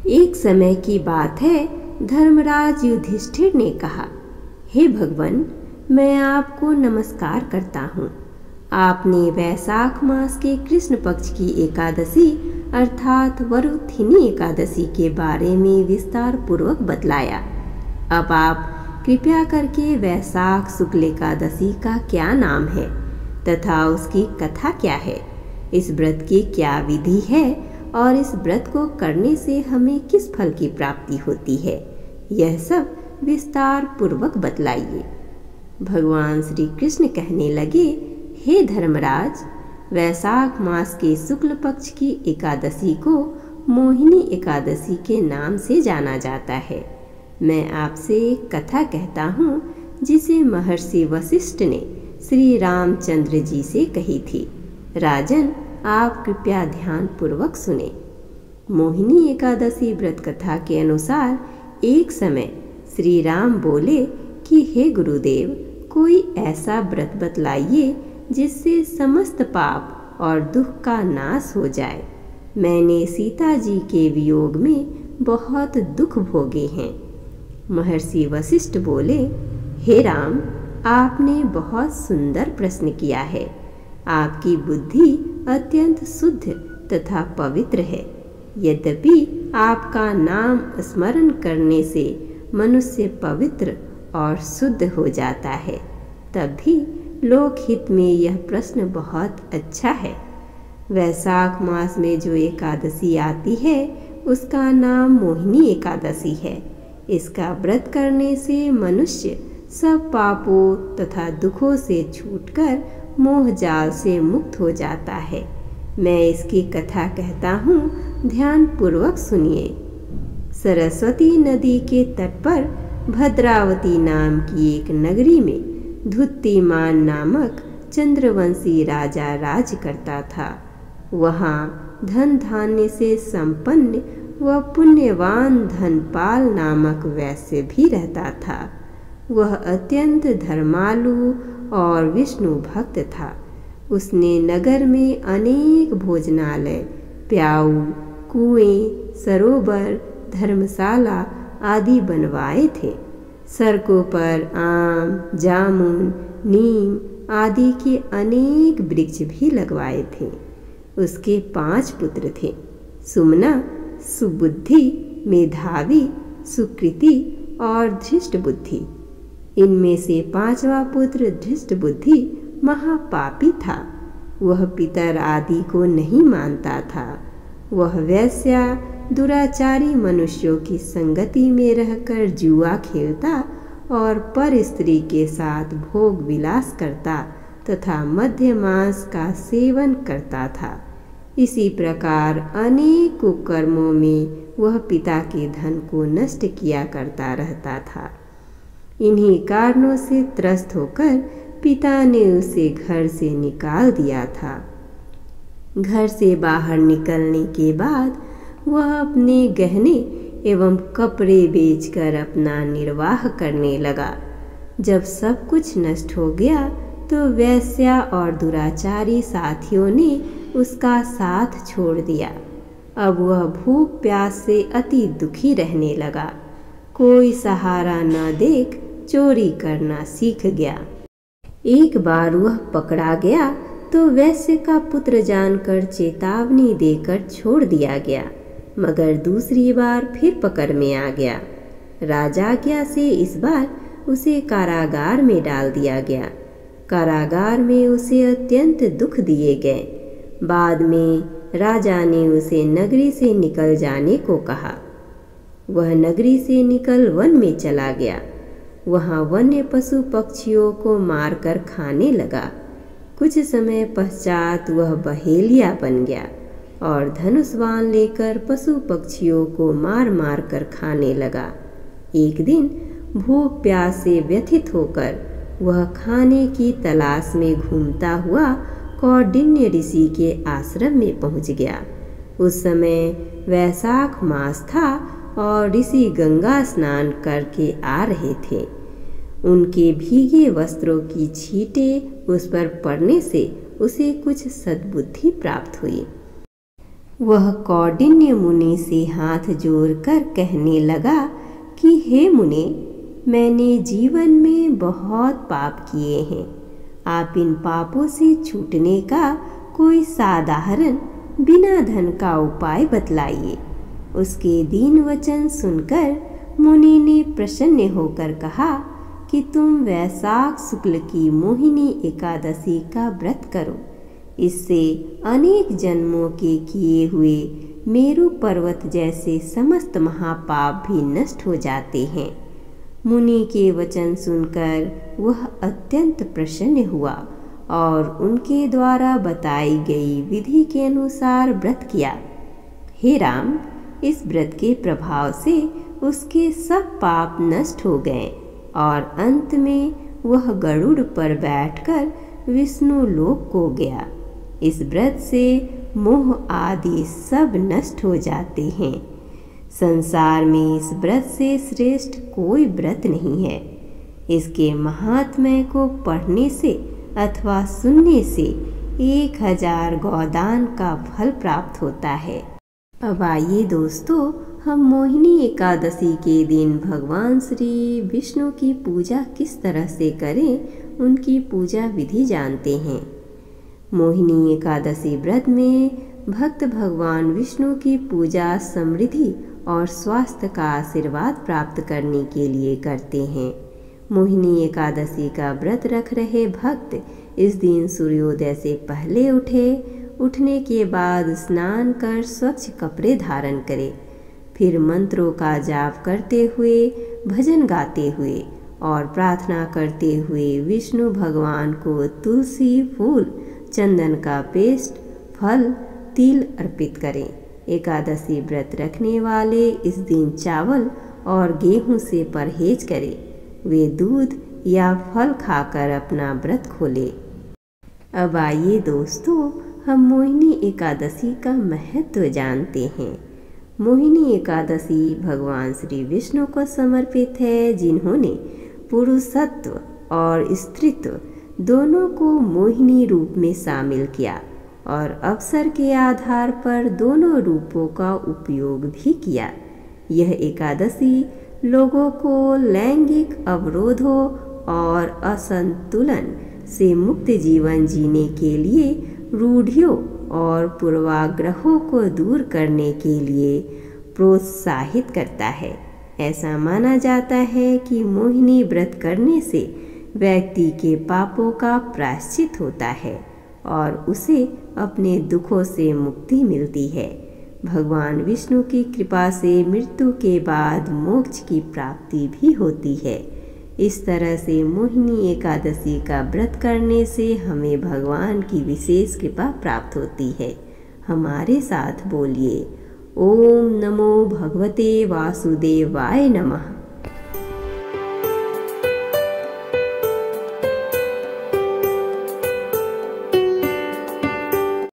एक समय की बात है, धर्मराज युधिष्ठिर ने कहा, हे भगवान, मैं आपको नमस्कार करता हूँ। आपने वैशाख मास के कृष्ण पक्ष की एकादशी अर्थात वरुथिनी एकादशी के बारे में विस्तार पूर्वक बतलाया। अब आप कृपया करके वैशाख शुक्ल एकादशी का क्या नाम है तथा उसकी कथा क्या है, इस व्रत की क्या विधि है और इस व्रत को करने से हमें किस फल की प्राप्ति होती है, यह सब विस्तार पूर्वक बतलाइए। भगवान श्री कृष्ण कहने लगे, हे धर्मराज, वैशाख मास के शुक्ल पक्ष की एकादशी को मोहिनी एकादशी के नाम से जाना जाता है। मैं आपसे एक कथा कहता हूँ जिसे महर्षि वशिष्ठ ने श्री रामचंद्र जी से कही थी। राजन, आप कृपया ध्यान पूर्वक सुने। मोहिनी एकादशी व्रत कथा के अनुसार एक समय श्री राम बोले कि हे गुरुदेव, कोई ऐसा व्रत बतलाइए जिससे समस्त पाप और दुख का नाश हो जाए। मैंने सीता जी के वियोग में बहुत दुख भोगे हैं। महर्षि वशिष्ठ बोले, हे राम, आपने बहुत सुंदर प्रश्न किया है। आपकी बुद्धि अत्यंत शुद्ध तथा पवित्र है। यद्यपि आपका नाम स्मरण करने से मनुष्य पवित्र और शुद्ध हो जाता है, तब भी लोकहित में यह प्रश्न बहुत अच्छा है। वैशाख मास में जो एकादशी आती है उसका नाम मोहिनी एकादशी है। इसका व्रत करने से मनुष्य सब पापों तथा दुखों से छूटकर मोह जाल से मुक्त हो जाता है। मैं इसकी कथा कहता हूँ, ध्यान पूर्वक सुनिए। सरस्वती नदी के तट पर भद्रावती नाम की एक नगरी में धुत्तिमान नामक चंद्रवंशी राजा राज करता था। वहाँ धन धान्य से संपन्न व पुण्यवान धनपाल नामक वैश्य भी रहता था। वह अत्यंत धर्मालु और विष्णु भक्त था। उसने नगर में अनेक भोजनालय, प्याऊ, कुएं, सरोवर, धर्मशाला आदि बनवाए थे। सड़कों पर आम, जामुन, नीम आदि के अनेक वृक्ष भी लगवाए थे। उसके 5 पुत्र थे, सुमना, सुबुद्धि, मेधावी, सुकृति और धृष्ट बुद्धि। इनमें से 5वां पुत्र धृष्ट बुद्धि महापापी था। वह पितर आदि को नहीं मानता था। वह वैश्या दुराचारी मनुष्यों की संगति में रहकर जुआ खेलता और पर स्त्री के साथ भोग विलास करता तथा मध्य मांस का सेवन करता था। इसी प्रकार अनेक कुकर्मों में वह पिता के धन को नष्ट किया करता रहता था। इन्हीं कारणों से त्रस्त होकर पिता ने उसे घर से निकाल दिया था। घर से बाहर निकलने के बाद वह अपने गहने एवं कपड़े बेचकर अपना निर्वाह करने लगा। जब सब कुछ नष्ट हो गया तो वैश्या और दुराचारी साथियों ने उसका साथ छोड़ दिया। अब वह भूख प्यास से अति दुखी रहने लगा। कोई सहारा न देख चोरी करना सीख गया। एक बार वह पकड़ा गया तो वैश्य का पुत्र जानकर चेतावनी देकर छोड़ दिया गया, मगर दूसरी बार फिर पकड़ में आ गया। राजाज्ञा से इस बार उसे कारागार में डाल दिया गया। कारागार में उसे अत्यंत दुख दिए गए। बाद में राजा ने उसे नगरी से निकल जाने को कहा। वह नगरी से निकल वन में चला गया। वहाँ वन्य पशु पक्षियों को मारकर खाने लगा। कुछ समय पश्चात वह बहेलिया बन गया और धनुष बाण लेकर पशु पक्षियों को मार मार कर खाने लगा। एक दिन भूख प्यास से व्यथित होकर वह खाने की तलाश में घूमता हुआ कौंडिन्य ऋषि के आश्रम में पहुंच गया। उस समय वैशाख मास था और ऋषि गंगा स्नान करके आ रहे थे। उनके भीगे वस्त्रों की छींटें उस पर पड़ने से उसे कुछ सद्बुद्धि प्राप्त हुई। वह कौंडिन्य मुनि से हाथ जोड़कर कहने लगा कि हे मुने, मैंने जीवन में बहुत पाप किए हैं। आप इन पापों से छूटने का कोई साधारण बिना धन का उपाय बतलाइए। उसके दीन वचन सुनकर मुनि ने प्रसन्न होकर कहा कि तुम वैशाख शुक्ल की मोहिनी एकादशी का व्रत करो। इससे अनेक जन्मों के किए हुए मेरु पर्वत जैसे समस्त महापाप भी नष्ट हो जाते हैं। मुनि के वचन सुनकर वह अत्यंत प्रसन्न हुआ और उनके द्वारा बताई गई विधि के अनुसार व्रत किया। हे राम, इस व्रत के प्रभाव से उसके सब पाप नष्ट हो गए और अंत में वह गरुड़ पर बैठकर विष्णु लोक को गया। इस व्रत से मोह आदि सब नष्ट हो जाते हैं। संसार में इस व्रत से श्रेष्ठ कोई व्रत नहीं है। इसके महात्म्य को पढ़ने से अथवा सुनने से 1000 गौदान का फल प्राप्त होता है। अब आइए दोस्तों, हम मोहिनी एकादशी के दिन भगवान श्री विष्णु की पूजा किस तरह से करें, उनकी पूजा विधि जानते हैं। मोहिनी एकादशी व्रत में भक्त भगवान विष्णु की पूजा समृद्धि और स्वास्थ्य का आशीर्वाद प्राप्त करने के लिए करते हैं। मोहिनी एकादशी का व्रत रख रहे भक्त इस दिन सूर्योदय से पहले उठने के बाद स्नान कर स्वच्छ कपड़े धारण करें। फिर मंत्रों का जाप करते हुए, भजन गाते हुए और प्रार्थना करते हुए विष्णु भगवान को तुलसी फूल, चंदन का पेस्ट, फल, तिल अर्पित करें। एकादशी व्रत रखने वाले इस दिन चावल और गेहूं से परहेज करें। वे दूध या फल खाकर अपना व्रत खोलें। अब आइए दोस्तों, हम मोहिनी एकादशी का महत्व जानते हैं। मोहिनी एकादशी भगवान श्री विष्णु को समर्पित है, जिन्होंने पुरुषत्व और स्त्रीत्व दोनों को मोहिनी रूप में शामिल किया और अवसर के आधार पर दोनों रूपों का उपयोग भी किया। यह एकादशी लोगों को लैंगिक अवरोधों और असंतुलन से मुक्त जीवन जीने के लिए रूढ़ियों और पूर्वाग्रहों को दूर करने के लिए प्रोत्साहित करता है। ऐसा माना जाता है कि मोहिनी व्रत करने से व्यक्ति के पापों का प्रायश्चित होता है और उसे अपने दुखों से मुक्ति मिलती है। भगवान विष्णु की कृपा से मृत्यु के बाद मोक्ष की प्राप्ति भी होती है। इस तरह से मोहिनी एकादशी का व्रत करने से हमें भगवान की विशेष कृपा प्राप्त होती है। हमारे साथ बोलिए, ओम नमो भगवते वासुदेवाय नमः।